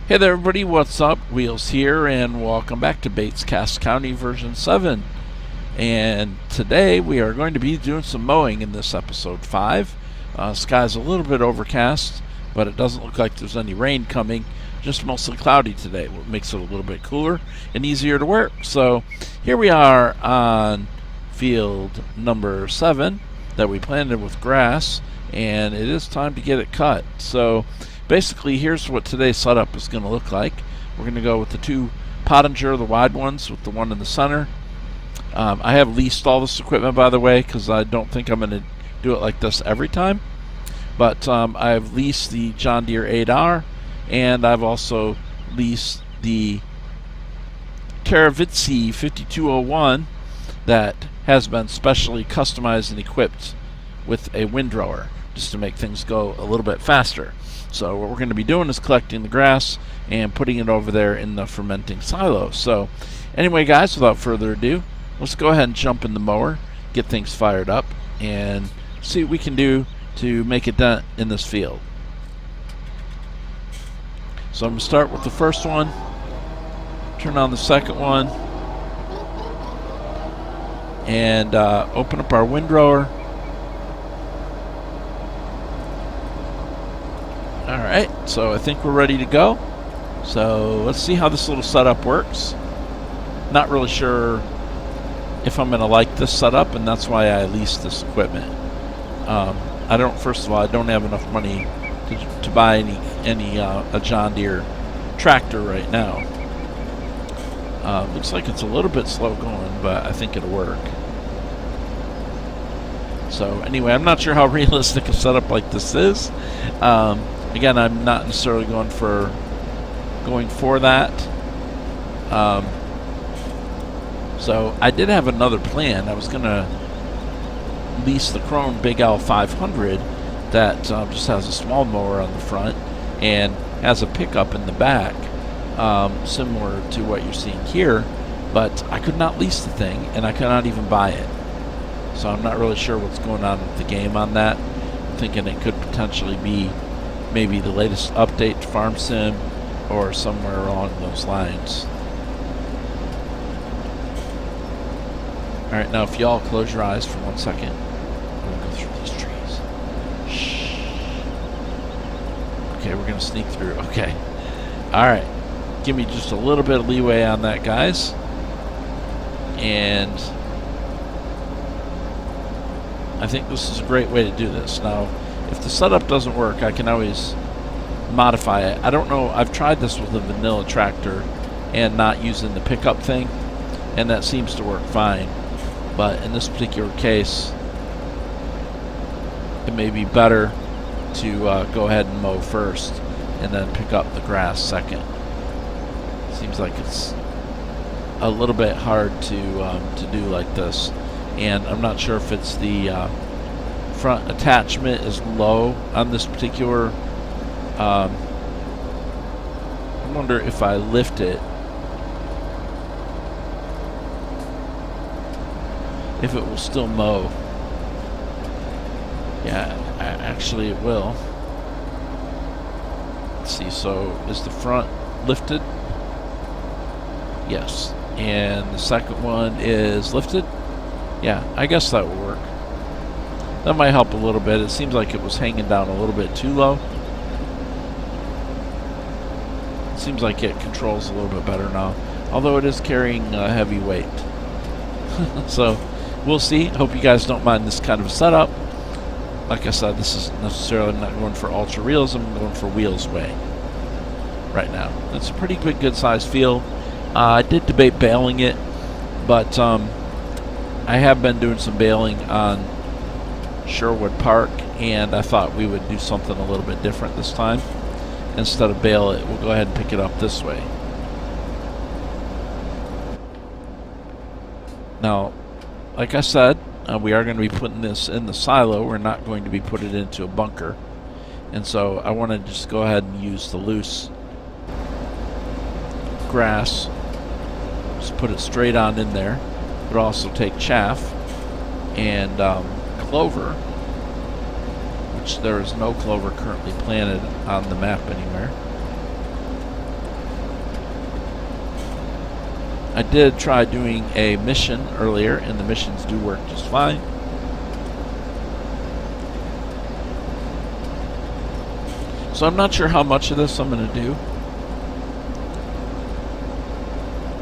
Hey there everybody, what's up? Wheels here, and welcome back to Bates Cass County version 7. And today we are going to be doing some mowing in this episode 5. Sky's a little bit overcast, but it doesn't look like there's any rain coming. Just mostly cloudy today, what makes it a little bit cooler and easier to work. So here we are on field number 7 that we planted with grass, and it is time to get it cut. So basically, here's what today's setup is going to look like. We're going to go with the two Pottinger, the wide ones, with the one in the center. I have leased all this equipment, by the way, because I don't think I'm going to do it like this every time. But I've leased the John Deere 8R, and I've also leased the Karavitsi 5201 that has been specially customized and equipped with a windrower, just to make things go a little bit faster. So what we're going to be doing is collecting the grass and putting it over there in the fermenting silo. So anyway, guys, without further ado, let's go ahead and jump in the mower, get things fired up, and see what we can do to make a dent in this field. So I'm going to start with the first one, turn on the second one, and open up our windrower. Alright, so I think we're ready to go. So let's see how this little setup works. Not really sure if I'm going to like this setup, and that's why I leased this equipment. First of all, I don't have enough money to buy a John Deere tractor right now. Looks like it's a little bit slow going, but I think it'll work. So anyway, I'm not sure how realistic a setup like this is. Again, I'm not necessarily going for that. So I did have another plan. I was going to lease the Krone Big L 500 that just has a small mower on the front and has a pickup in the back, similar to what you're seeing here. But I could not lease the thing, and I could not even buy it. So I'm not really sure what's going on with the game on that. I'm thinking it could potentially be maybe the latest update to Farm Sim or somewhere along those lines. Alright, now if y'all close your eyes for 1 second, I'm going to go through these trees. Shh. Okay, we're going to sneak through. Okay. Alright. Give me just a little bit of leeway on that, guys. And I think this is a great way to do this. Now, if the setup doesn't work, I can always modify it. I don't know, I've tried this with a vanilla tractor and not using the pickup thing, and that seems to work fine. But in this particular case, it may be better to go ahead and mow first and then pick up the grass second. Seems like it's a little bit hard to do like this, and I'm not sure if it's the front attachment is low on this particular. I wonder if I lift it, if it will still mow. Yeah, actually it will. Let's see, so is the front lifted? Yes. And the second one is lifted? Yeah, I guess that will work. That might help a little bit. It seems like it was hanging down a little bit too low. It seems like it controls a little bit better now, although it is carrying a heavy weight. So we'll see. Hope you guys don't mind this kind of setup. Like I said, this isn't necessarily, I'm not going for ultra realism, I'm going for wheels way right now. It's a pretty good sized field. I did debate baling it, but I have been doing some baling on Sherwood Park, and I thought we would do something a little bit different this time. Instead of bale it, we'll go ahead and pick it up this way. Now, like I said, we are going to be putting this in the silo. We're not going to be putting it into a bunker. And so I want to just go ahead and use the loose grass. Just put it straight on in there. But also take chaff and clover, which there is no clover currently planted on the map anywhere. I did try doing a mission earlier, and the missions do work just fine. So I'm not sure how much of this I'm going to do.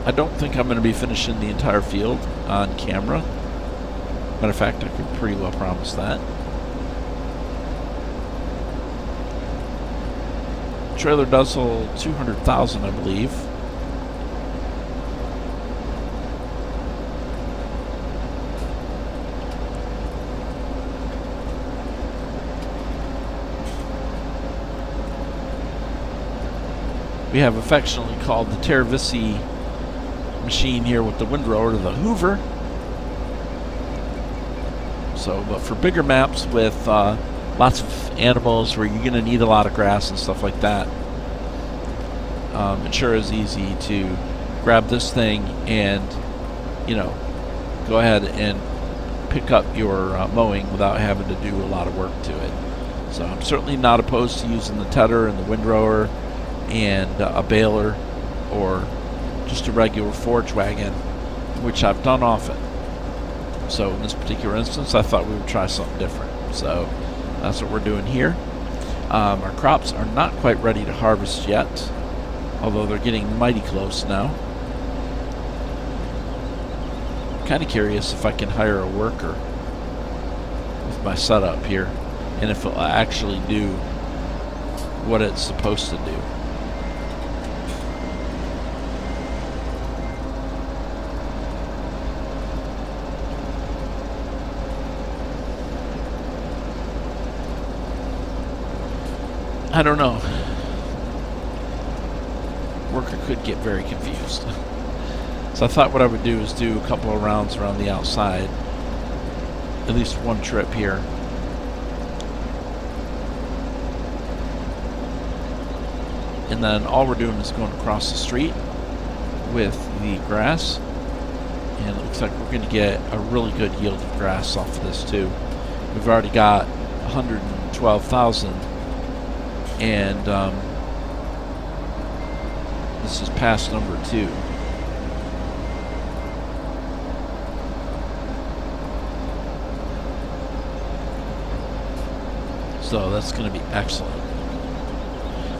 I don't think I'm going to be finishing the entire field on camera. Matter of fact, I could pretty well promise that. Trailer does hold 200,000, I believe. We have affectionately called the Terravisi machine here with the windrower the Hoover. So, but for bigger maps with lots of animals where you're going to need a lot of grass and stuff like that, it sure is easy to grab this thing and, you know, go ahead and pick up your mowing without having to do a lot of work to it. So I'm certainly not opposed to using the tedder and the windrower and a baler or just a regular forage wagon, which I've done often. So in this particular instance, I thought we would try something different. So that's what we're doing here. Our crops are not quite ready to harvest yet, although they're getting mighty close now. I'm kind of curious if I can hire a worker with my setup here, and if it'll actually do what it's supposed to do. I don't know. Worker could get very confused. So I thought what I would do is do a couple of rounds around the outside. At least one trip here. And then all we're doing is going across the street with the grass. And it looks like we're going to get a really good yield of grass off of this too. We've already got 112,000. And this is pass number 2. So that's going to be excellent.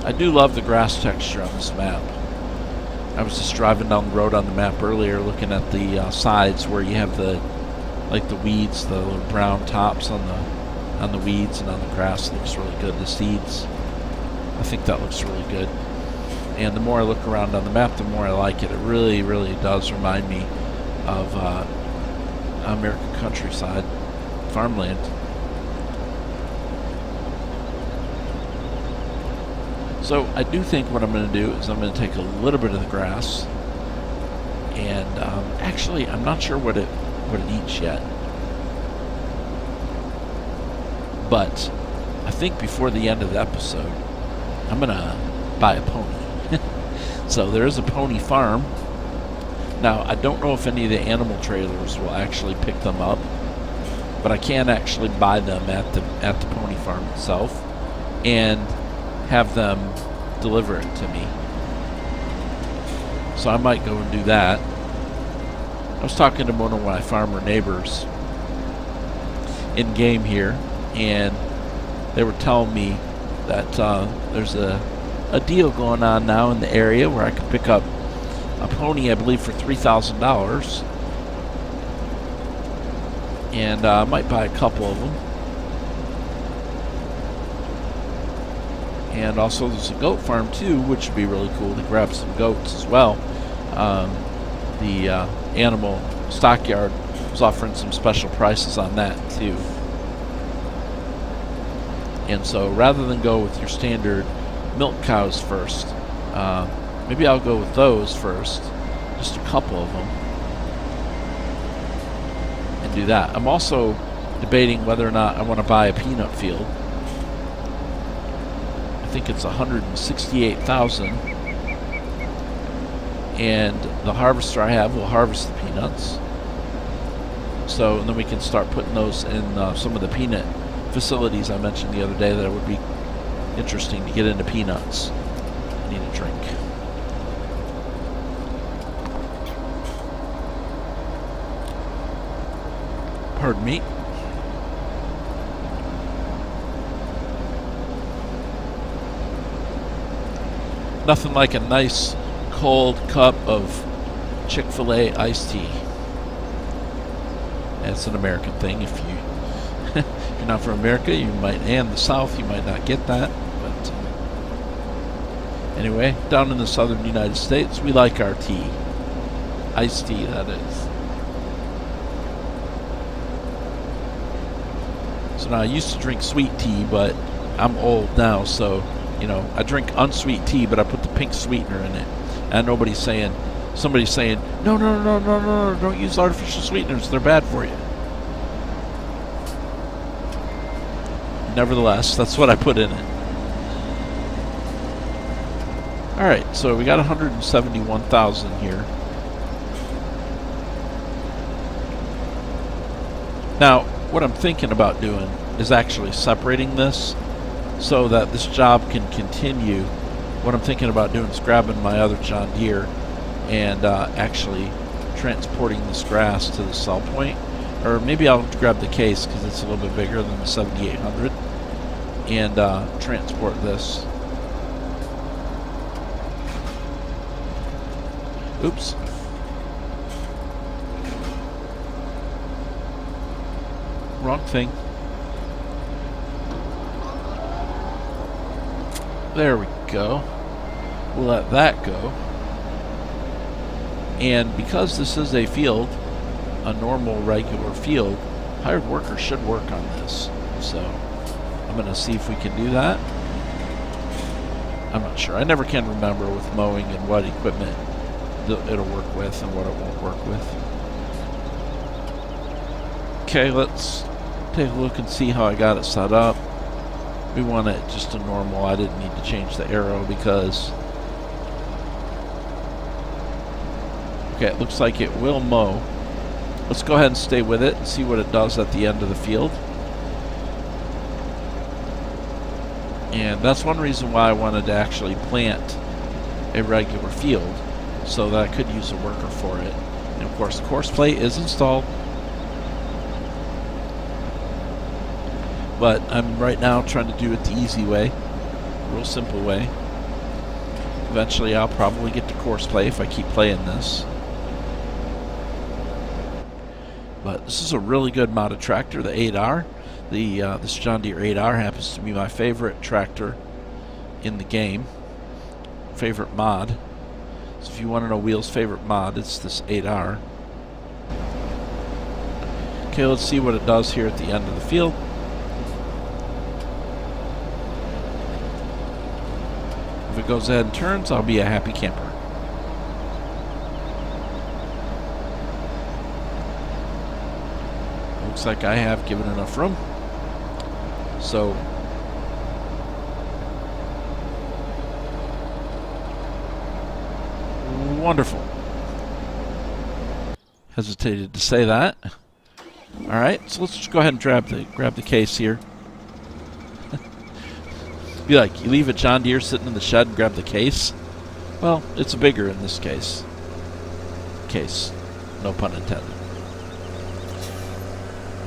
I do love the grass texture on this map. I was just driving down the road on the map earlier, looking at the sides where you have the weeds, the little brown tops on the weeds and on the grass. It looks really good. The seeds, I think that looks really good. And the more I look around on the map, the more I like it. It really, really does remind me of American countryside, farmland. So I do think what I'm going to do is I'm going to take a little bit of the grass, and actually I'm not sure what it eats yet, but I think before the end of the episode I'm going to buy a pony. So there is a pony farm. Now I don't know if any of the animal trailers will actually pick them up, but I can actually buy them at the pony farm itself and have them deliver it to me. So I might go and do that. I was talking to one of my farmer neighbors in game here, and they were telling me that there's a deal going on now in the area where I can pick up a pony, I believe, for $3,000, and I might buy a couple of them. And also there's a goat farm too, which would be really cool to grab some goats as well. The animal stockyard was offering some special prices on that too. And so rather than go with your standard milk cows first, maybe I'll go with those first, just a couple of them, and do that. I'm also debating whether or not I want to buy a peanut field. I think it's 168,000, and the harvester I have will harvest the peanuts. So and then we can start putting those in some of the peanut facilities I mentioned the other day that it would be interesting to get into peanuts. I need a drink. Pardon me. Nothing like a nice cold cup of Chick-fil-A iced tea. That's an American thing. If you're not from America, you might, and the South, you might not get that. But anyway, down in the southern United States, we like our tea. Iced tea, that is. So now I used to drink sweet tea, but I'm old now, so I drink unsweet tea, but I put the pink sweetener in it. And somebody's saying, no, don't use artificial sweeteners, they're bad for you. Nevertheless, that's what I put in it. Alright, so we got 171,000 here. Now, what I'm thinking about doing is actually separating this so that this job can continue. What I'm thinking about doing is grabbing my other John Deere and actually transporting this grass to the sell point. Or maybe I'll grab the case because it's a little bit bigger than the 7800 and transport this. Oops. Wrong thing. There we go. We'll let that go. And because this is a field, a normal, regular field, hired workers should work on this. So I'm going to see if we can do that. I'm not sure. I never can remember with mowing and what equipment it'll work with and what it won't work with. Okay, let's take a look and see how I got it set up. We want it just a normal. I didn't need to change the arrow because okay, it looks like it will mow. Let's go ahead and stay with it and see what it does at the end of the field. And that's one reason why I wanted to actually plant a regular field, so that I could use a worker for it. And of course the course plate is installed. But I'm right now trying to do it the easy way, real simple way. Eventually I'll probably get to course play if I keep playing this. But this is a really good modded tractor, the 8R. This John Deere 8R happens to be my favorite tractor in the game. Favorite mod. So if you want to know Wheel's favorite mod, it's this 8R. Okay, let's see what it does here at the end of the field. If it goes ahead and turns, I'll be a happy camper. Looks like I have given enough room. So wonderful. Hesitated to say that. Alright, so let's just go ahead and grab the case here. Be like, you leave a John Deere sitting in the shed and grab the case? Well, it's bigger in this case. Case. No pun intended.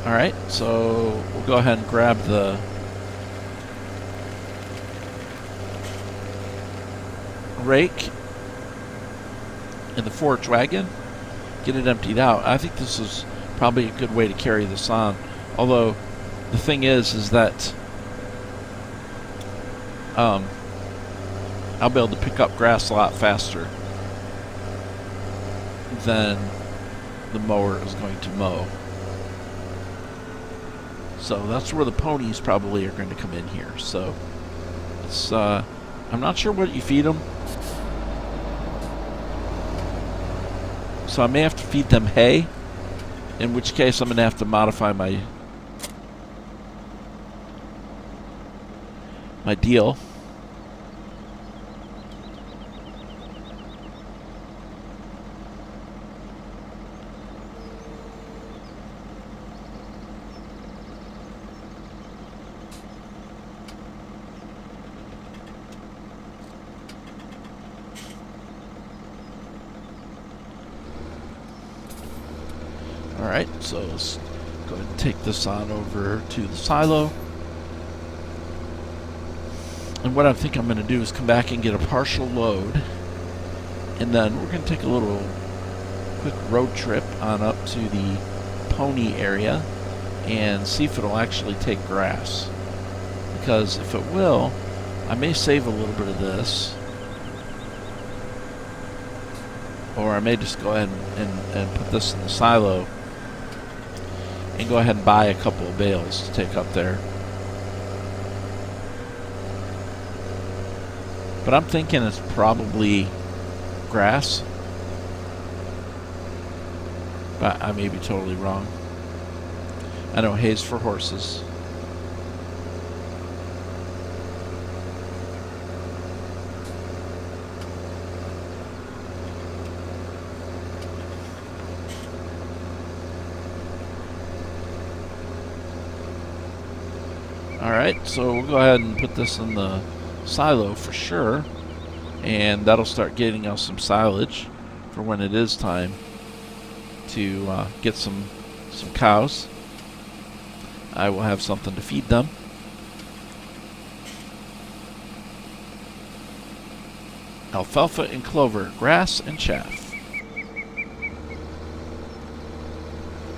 Alright, so we'll go ahead and grab the rake and the forage wagon, get it emptied out. I think this is probably a good way to carry this on. Although, the thing is that I'll be able to pick up grass a lot faster than the mower is going to mow. So that's where the ponies probably are going to come in here. So it's I'm not sure what you feed them. So I may have to feed them hay, in which case I'm going to have to modify my deal. Alright, so let's Go ahead and take this on over to the silo. And what I think I'm going to do is come back and get a partial load. And then we're going to take a little quick road trip on up to the pony area and see if it'll actually take grass. Because if it will, I may save a little bit of this. Or I may just go ahead and put this in the silo and go ahead and buy a couple of bales to take up there. But I'm thinking it's probably grass. But I may be totally wrong. I know hay's for horses. Alright, so we'll go ahead and put this in the silo for sure, and that'll start getting us some silage for when it is time to get some cows. I will have something to feed them. Alfalfa and clover, grass and chaff.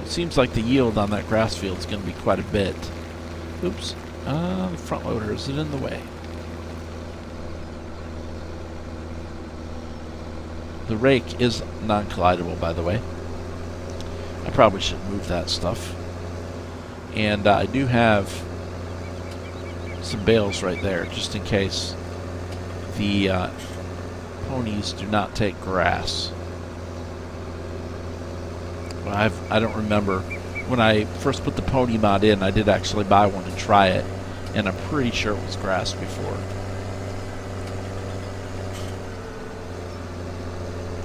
It seems like the yield on that grass field is going to be quite a bit. Oops. The front loader, is it in the way? The rake is non-collidable, by the way. I probably should move that stuff. And I do have some bales right there, just in case the ponies do not take grass. Well, I don't remember. When I first put the pony mod in, I did actually buy one and try it, and I'm pretty sure it was grass before.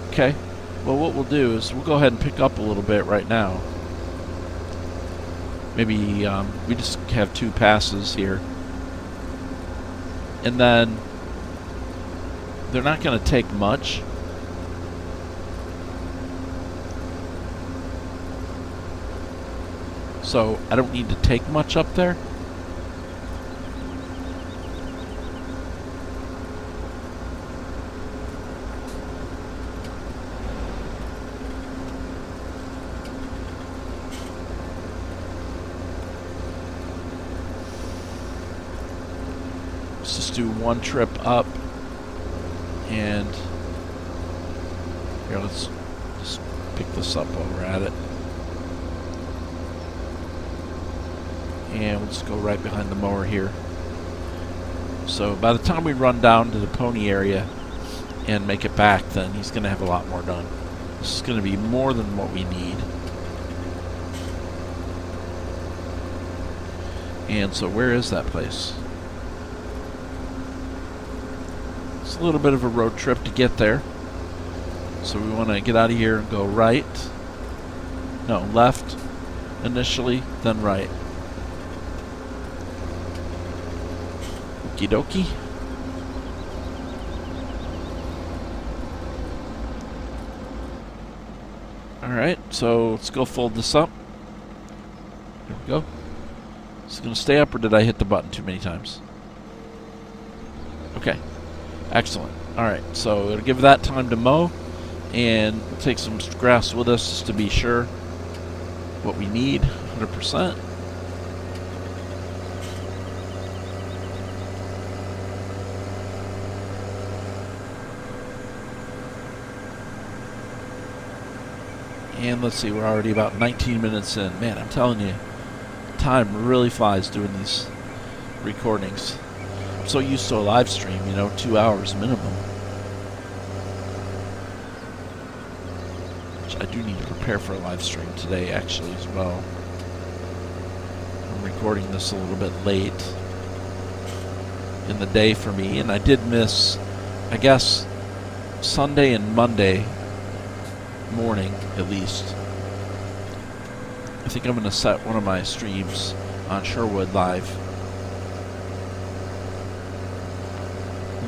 Okay, well what we'll do is we'll go ahead and pick up a little bit right now. Maybe we just have 2 passes here. And then they're not going to take much. So I don't need to take much up there. Let's just do one trip up, and here, let's just pick this up while we're at it. And we'll just go right behind the mower here. So by the time we run down to the pony area and make it back, then he's going to have a lot more done. This is going to be more than what we need. And so where is that place? It's a little bit of a road trip to get there. So we want to get out of here and go right. No, left initially, then right. Okie dokie. Alright, so let's go fold this up. There we go. Is it going to stay up, or did I hit the button too many times? Okay. Excellent. Alright, so it'll give that time to mow, and we'll take some grass with us just to be sure what we need, 100%. And let's see, we're already about 19 minutes in. Man, I'm telling you, time really flies doing these recordings. I'm so used to a live stream, 2 hours minimum. Which I do need to prepare for a live stream today, actually, as well. I'm recording this a little bit late in the day for me, and I did miss, I guess, Sunday and Monday morning, at least. I think I'm going to set one of my streams on Sherwood Live.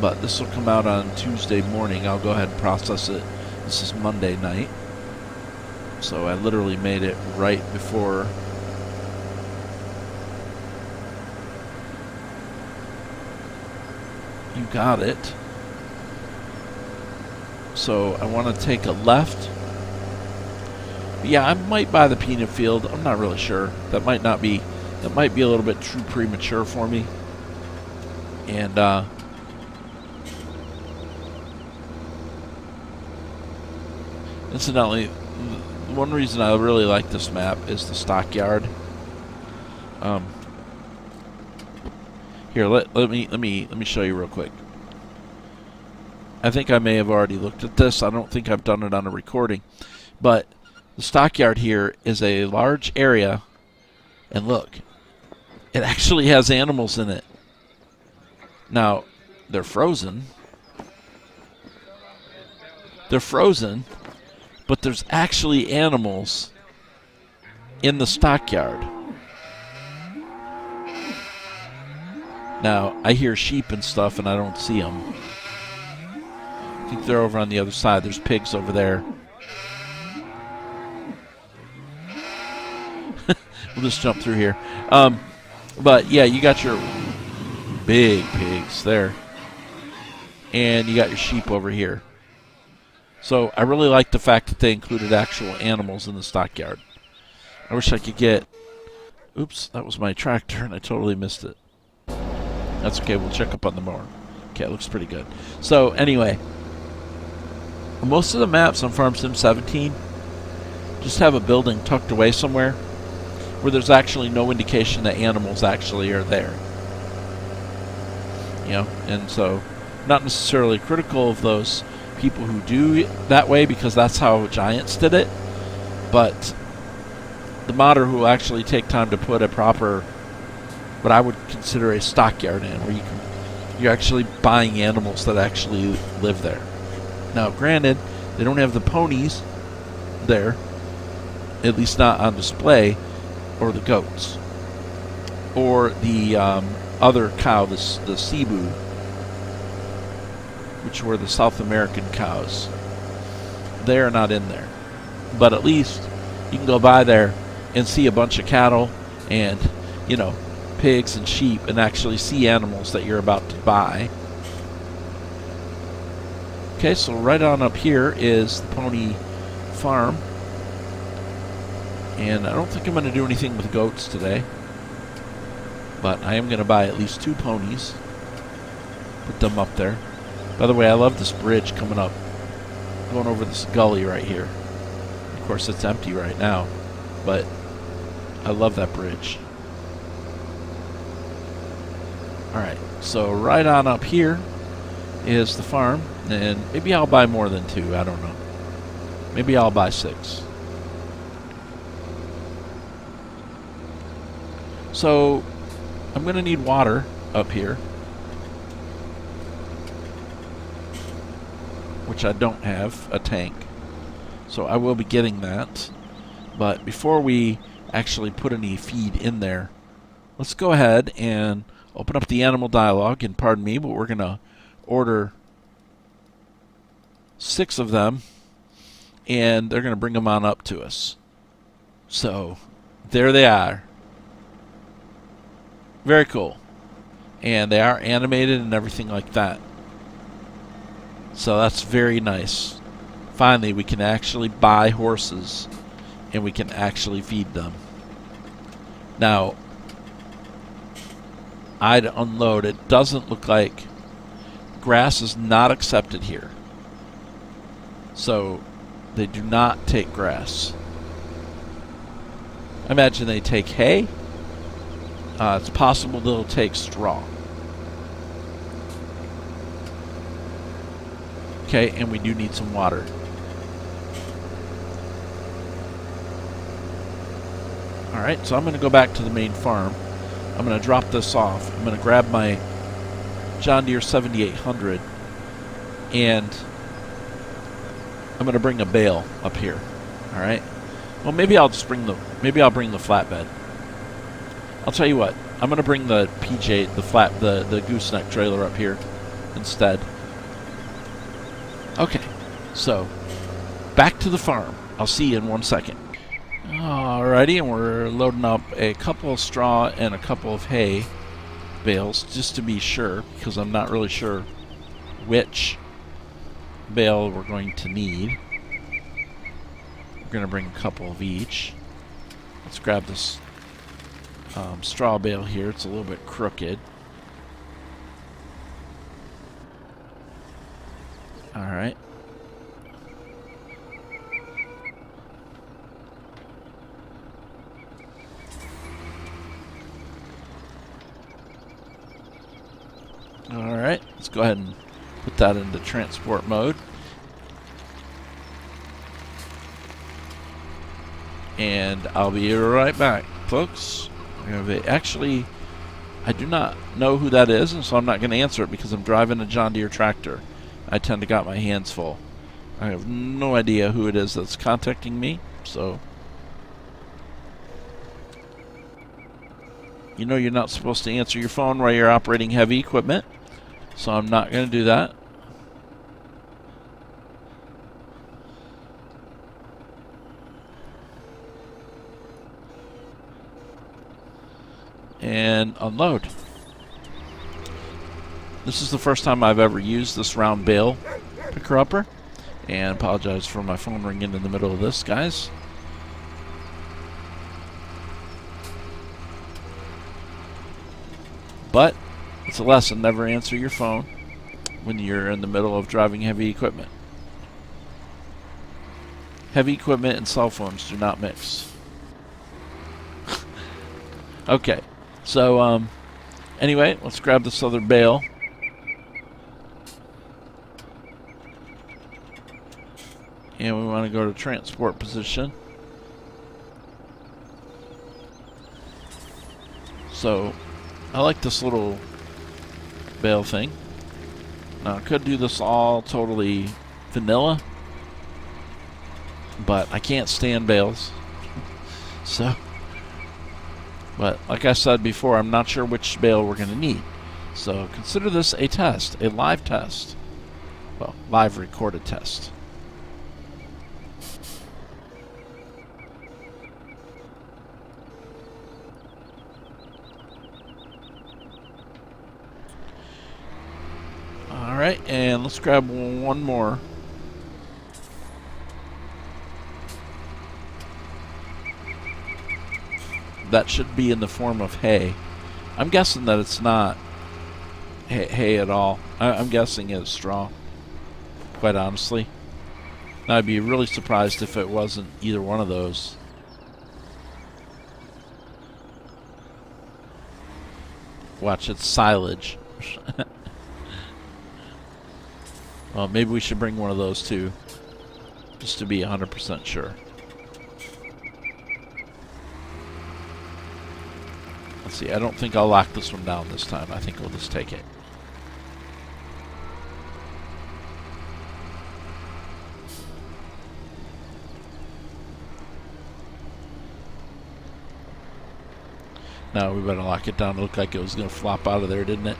But this will come out on Tuesday morning. I'll go ahead and process it. This is Monday night. So I literally made it right before You got it. So I want to take a left. Yeah, I might buy the peanut field. I'm not really sure. That might be a little bit too premature for me. And incidentally, one reason I really like this map is the stockyard. Here, let me show you real quick. I think I may have already looked at this. I don't think I've done it on a recording, but the stockyard here is a large area, and look, it actually has animals in it. Now, they're frozen. They're frozen, but there's actually animals in the stockyard. Now, I hear sheep and stuff, and I don't see them. I think they're over on the other side. There's pigs over there. We'll just jump through here. But, yeah, you got your big pigs there. And you got your sheep over here. So I really like the fact that they included actual animals in the stockyard. I wish I could get... Oops, that was my tractor, and I totally missed it. That's okay, we'll check up on the mower. Okay, it looks pretty good. So, anyway, most of the maps on Farm Sim 17 just have a building tucked away somewhere where there's actually no indication that animals actually are there. You know, and so, not necessarily critical of those people who do that way because that's how Giants did it, but the modder who will actually take time to put a proper, what I would consider a stockyard in, where you're actually buying animals that actually live there. Now, granted, they don't have the ponies there, at least not on display, or the goats, or the other cow, the cebu, which were the South American cows. They are not in there. But at least you can go by there and see a bunch of cattle and, you know, pigs and sheep and actually see animals that you're about to buy. Okay, so right on up here is the pony farm. And I don't think I'm going to do anything with goats today. But I am going to buy at least 2 ponies. Put them up there. By the way, I love this bridge coming up, going over this gully right here. Of course, it's empty right now, but I love that bridge. Alright, so right on up here is the farm, and maybe I'll buy more than 2, I don't know. Maybe I'll buy 6. So, I'm going to need water up here, which I don't have a tank, so I will be getting that. But before we actually put any feed in there, let's go ahead and open up the animal dialogue, and pardon me, but we're going to order 6 of them, and they're going to bring them on up to us. So, there they are. Very cool. And they are animated and everything like that. So that's very nice. Finally, we can actually buy horses and we can actually feed them. Now, I'd unload. It doesn't look like grass is not accepted here. So they do not take grass. I imagine they take hay. It's possible they'll take straw. Okay, and we do need some water. Alright, so I'm going to go back to the main farm. I'm going to drop this off. I'm going to grab my John Deere 7800 and I'm going to bring a bale up here. Alright? Well, maybe I'll bring the flatbed. I'll tell you what. I'm going to bring the PJ, the gooseneck trailer up here instead. Okay, so back to the farm. I'll see you in 1 second. Alrighty, and we're loading up a couple of straw and a couple of hay bales just to be sure, because I'm not really sure which bale we're going to need. We're going to bring a couple of each. Let's grab this straw bale here. It's a little bit crooked. Alright. Alright, let's go ahead and put that into transport mode. And I'll be right back, folks. Actually, I do not know who that is, and so I'm not going to answer it because I'm driving a John Deere tractor. I tend to got my hands full. I have no idea who it is that's contacting me, so... You know you're not supposed to answer your phone while you're operating heavy equipment, so I'm not going to do that. And unload. This is the first time I've ever used this round bale picker-upper, and apologize for my phone ringing in the middle of this, guys. But it's a lesson: never answer your phone when you're in the middle of driving heavy equipment. Heavy equipment and cell phones do not mix. Okay, so anyway, let's grab this other bale. And we want to go to transport position. So I like this little bale thing. Now I could do this all totally vanilla, but I can't stand bales. So, but like I said before, I'm not sure which bale we're going to need. So consider this a test, a live test. Well, live recorded test. Alright, and let's grab one more. That should be in the form of hay. I'm guessing that it's not hay at all. I'm guessing it's straw, quite honestly. Now, I'd be really surprised if it wasn't either one of those. Watch, it's silage. Well, maybe we should bring one of those too, just to be 100% sure. Let's see, I don't think I'll lock this one down this time. I think we'll just take it. No, we better lock it down. It looked like it was going to flop out of there, didn't it?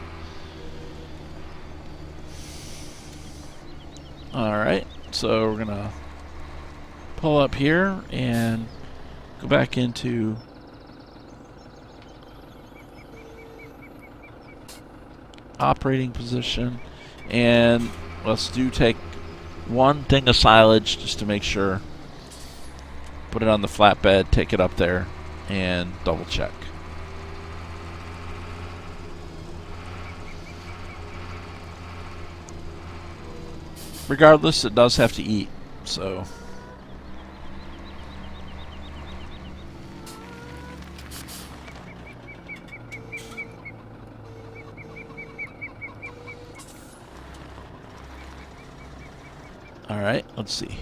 Alright, so we're going to pull up here and go back into operating position, and let's take one thing of silage just to make sure. Put it on the flatbed, take it up there, and double check. Regardless, it does have to eat, so... Alright, let's see.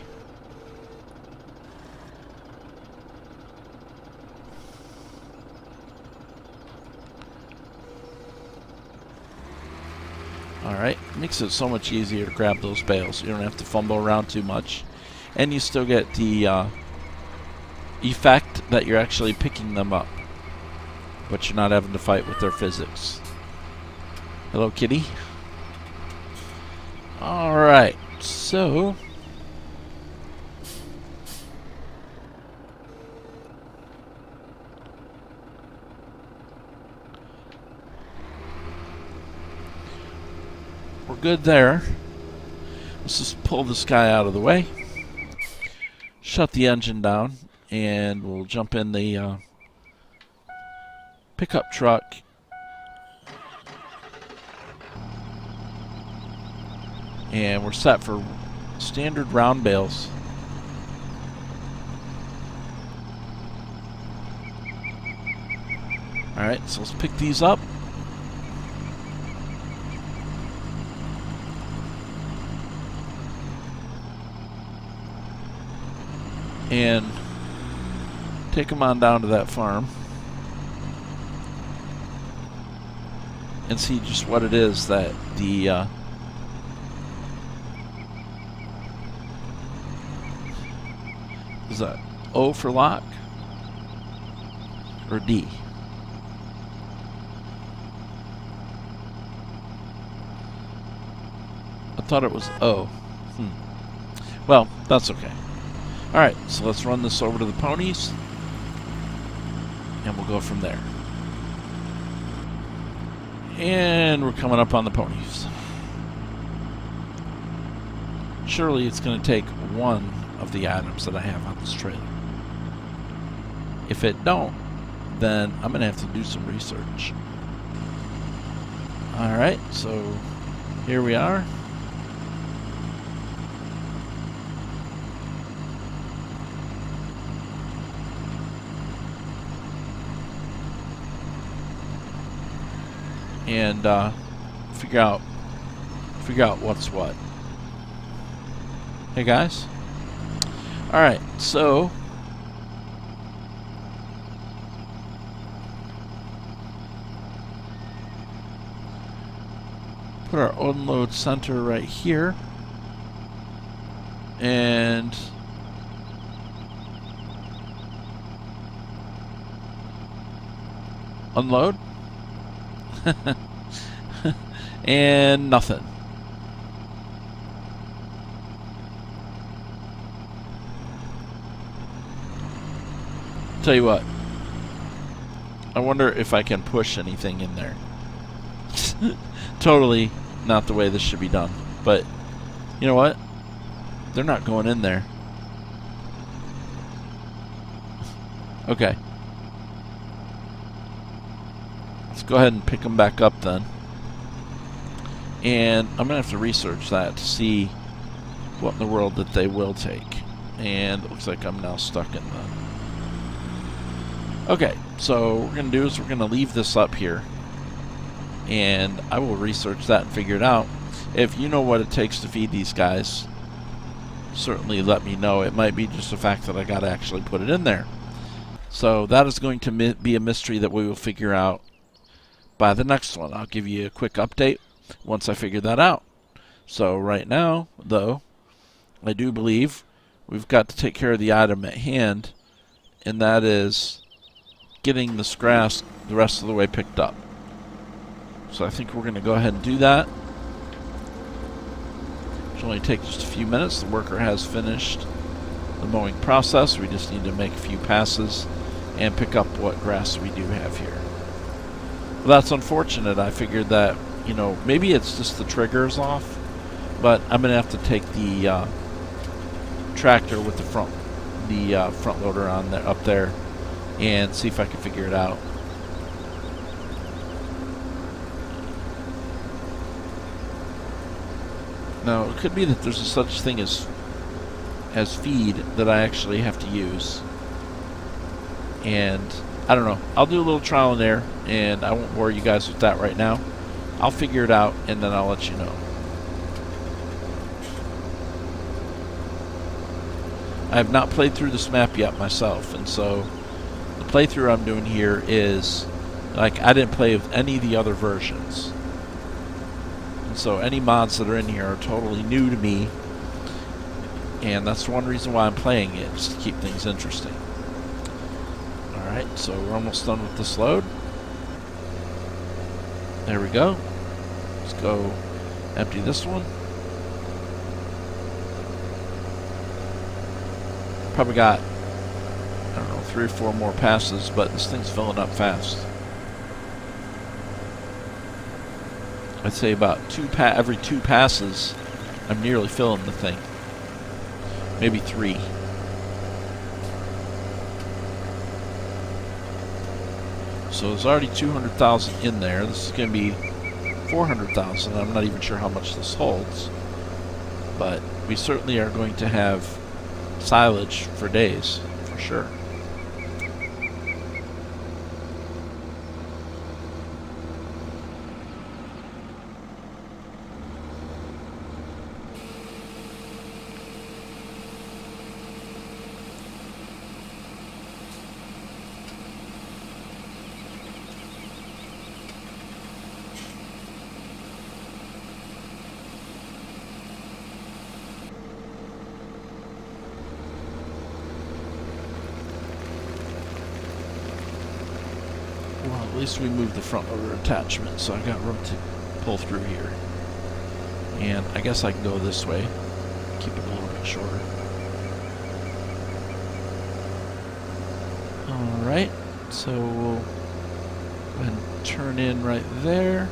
Alright, makes it so much easier to grab those bales. You don't have to fumble around too much. And you still get the effect that you're actually picking them up, but you're not having to fight with their physics. Hello, kitty. Alright, so... good there. Let's just pull this guy out of the way. Shut the engine down, and we'll jump in the pickup truck. And we're set for standard round bales. Alright, so let's pick these up. And take them on down to that farm and see just what it is that the is that O for lock or D? I thought it was O. Well, that's okay. Alright, so let's run this over to the ponies, and we'll go from there. And we're coming up on the ponies. Surely it's going to take one of the items that I have on this trailer. If it don't, then I'm going to have to do some research. Alright, so here we are. And figure out what's what. Hey guys. All right, so put our unload center right here, and unload. And nothing. Tell you what, I wonder if I can push anything in there. Totally not the way this should be done, but you know what? They're not going in there. Okay. Let's go ahead and pick them back up then. And I'm going to have to research that to see what in the world that they will take. And it looks like I'm now stuck in the... Okay, so what we're going to do is we're going to leave this up here. And I will research that and figure it out. If you know what it takes to feed these guys, certainly let me know. It might be just the fact that I got to actually put it in there. So that is going to be a mystery that we will figure out by the next one. I'll give you a quick update once I figure that out. So right now, though, I do believe we've got to take care of the item at hand, and that is getting this grass the rest of the way picked up. So I think we're going to go ahead and do that. It'll only take just a few minutes. The worker has finished the mowing process. We just need to make a few passes and pick up what grass we do have here. Well, that's unfortunate. I figured that, you know, maybe it's just the trigger's off, but I'm going to have to take the tractor with the front loader on there, up there, and see if I can figure it out. Now, it could be that there's a such thing as feed that I actually have to use. And I don't know. I'll do a little trial and error, and I won't bore you guys with that right now. I'll figure it out, and then I'll let you know. I have not played through this map yet myself, and so the playthrough I'm doing here is, like, I didn't play with any of the other versions. And so any mods that are in here are totally new to me, and that's one reason why I'm playing it, just to keep things interesting. Alright, so we're almost done with this load. There we go. Let's go empty this one. Probably got, I don't know, 3 or 4 more passes, but this thing's filling up fast. I'd say about every two passes, I'm nearly filling the thing. Maybe 3. So there's already 200,000 in there. This is going to be 400,000. I'm not even sure how much this holds, but we certainly are going to have silage for days, for sure. Well, at least we moved the front loader attachment, so I got room to pull through here. And I guess I can go this way, keep it a little bit shorter. Alright, so we'll go ahead and turn in right there.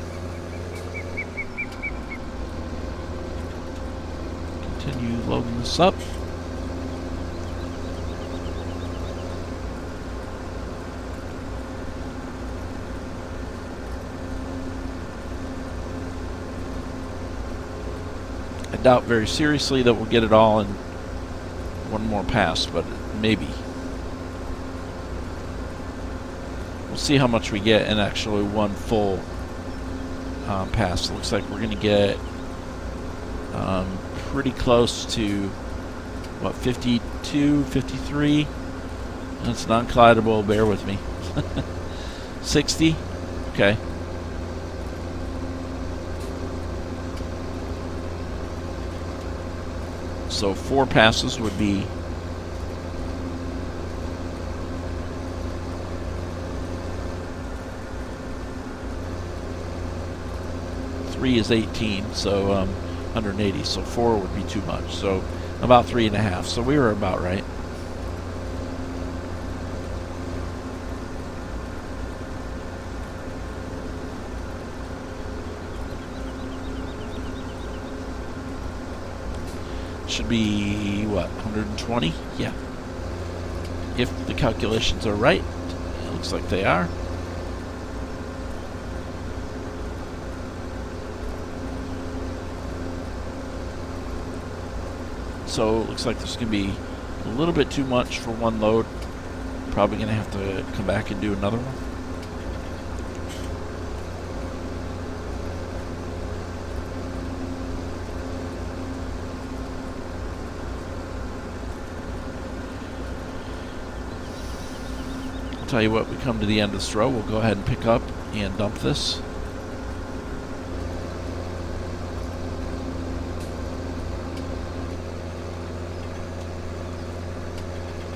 Continue loading this up. I doubt very seriously that we'll get it all in one more pass, but maybe. We'll see how much we get in actually one full pass. It looks like we're going to get pretty close to, what, 52, 53? That's non-collidable, bear with me. 60? Okay. So 4 passes would be three is 18, so 180. So 4 would be too much. So about 3.5. So we were about right. Should be, what, 120? Yeah. If the calculations are right, it looks like they are. So it looks like there's going to be a little bit too much for one load. Probably going to have to come back and do another one. Tell you what, we come to the end of this row, we'll go ahead and pick up and dump this.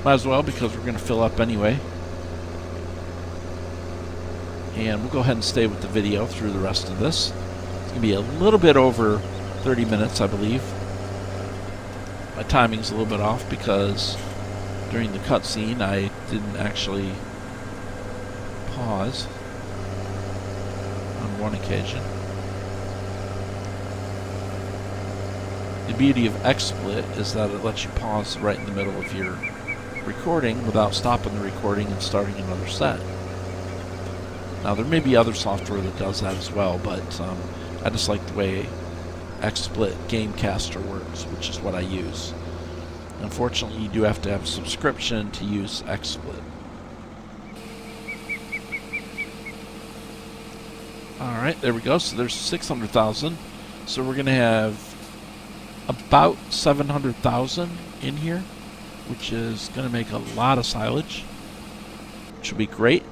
Might as well, because we're going to fill up anyway. And we'll go ahead and stay with the video through the rest of this. It's going to be a little bit over 30 minutes, I believe. My timing's a little bit off because during the cutscene I didn't actually pause on one occasion. The beauty of XSplit is that it lets you pause right in the middle of your recording without stopping the recording and starting another set. Now there may be other software that does that as well, but I just like the way XSplit Gamecaster works, which is what I use. Unfortunately, you do have to have a subscription to use XSplit. Alright, there we go. So there's 600,000. So we're going to have about 700,000 in here, which is going to make a lot of silage, which will be great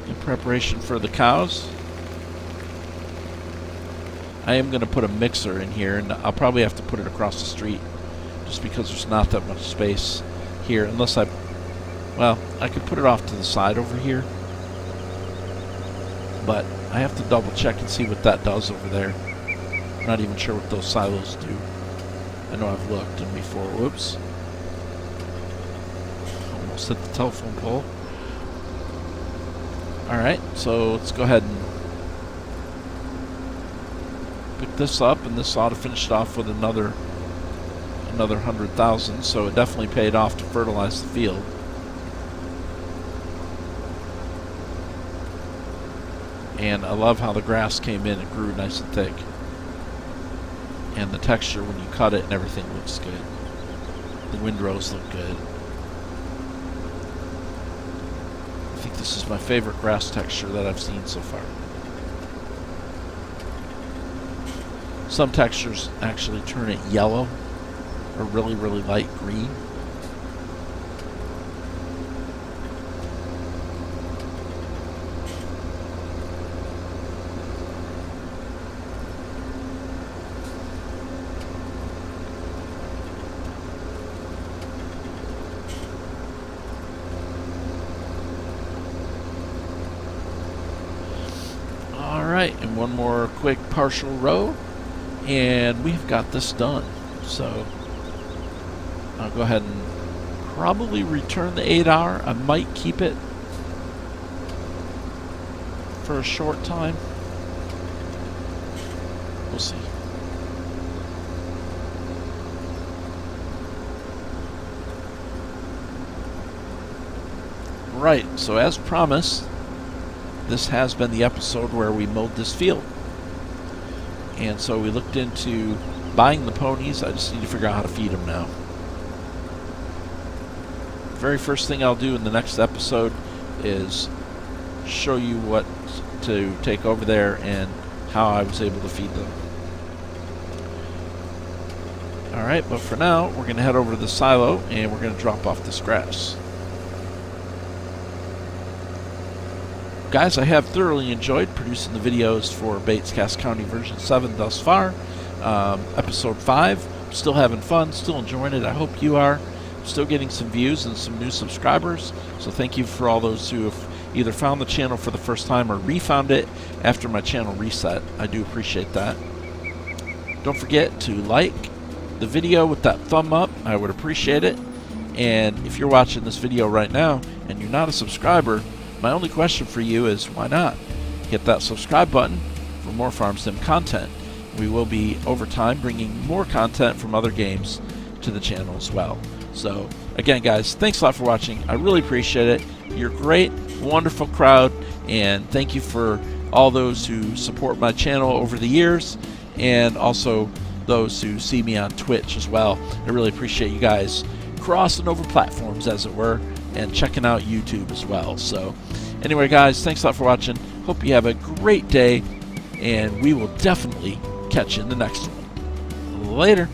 in preparation for the cows. I am going to put a mixer in here, and I'll probably have to put it across the street just because there's not that much space here, unless well, I could put it off to the side over here, but I have to double check and see what that does over there. I'm not even sure what those silos do. I know I've looked and before. Whoops. Almost hit the telephone pole. Alright, so let's go ahead and picked this up, and this ought to finish it off with another 100,000, so it definitely paid off to fertilize the field. And I love how the grass came in and grew nice and thick. And the texture when you cut it and everything looks good. The windrows look good. I think this is my favorite grass texture that I've seen so far. Some textures actually turn it yellow or really, really light green. Alright, and one more quick partial row, and we've got this done. So I'll go ahead and probably return the 8R. I might keep it for a short time. We'll see. Right, so as promised, this has been the episode where we mowed this field. And so we looked into buying the ponies. I just need to figure out how to feed them now. Very first thing I'll do in the next episode is show you what to take over there and how I was able to feed them. Alright, but for now, we're going to head over to the silo and we're going to drop off this grass. Guys, I have thoroughly enjoyed producing the videos for Bates Cass County version 7 thus far. Episode 5, still having fun, still enjoying it. I hope you are. Still getting some views and some new subscribers. So thank you for all those who have either found the channel for the first time or refound it after my channel reset. I do appreciate that. Don't forget to like the video with that thumb up. I would appreciate it. And if you're watching this video right now and you're not a subscriber, my only question for you is, why not? Hit that subscribe button for more Farm Sim content. We will be, over time, bringing more content from other games to the channel as well. So, again, guys, thanks a lot for watching. I really appreciate it. You're great, wonderful crowd, and thank you for all those who support my channel over the years, and also those who see me on Twitch as well. I really appreciate you guys crossing over platforms, as it were, and checking out YouTube as well. So anyway, guys, thanks a lot for watching. Hope you have a great day, and we will definitely catch you in the next one. Later.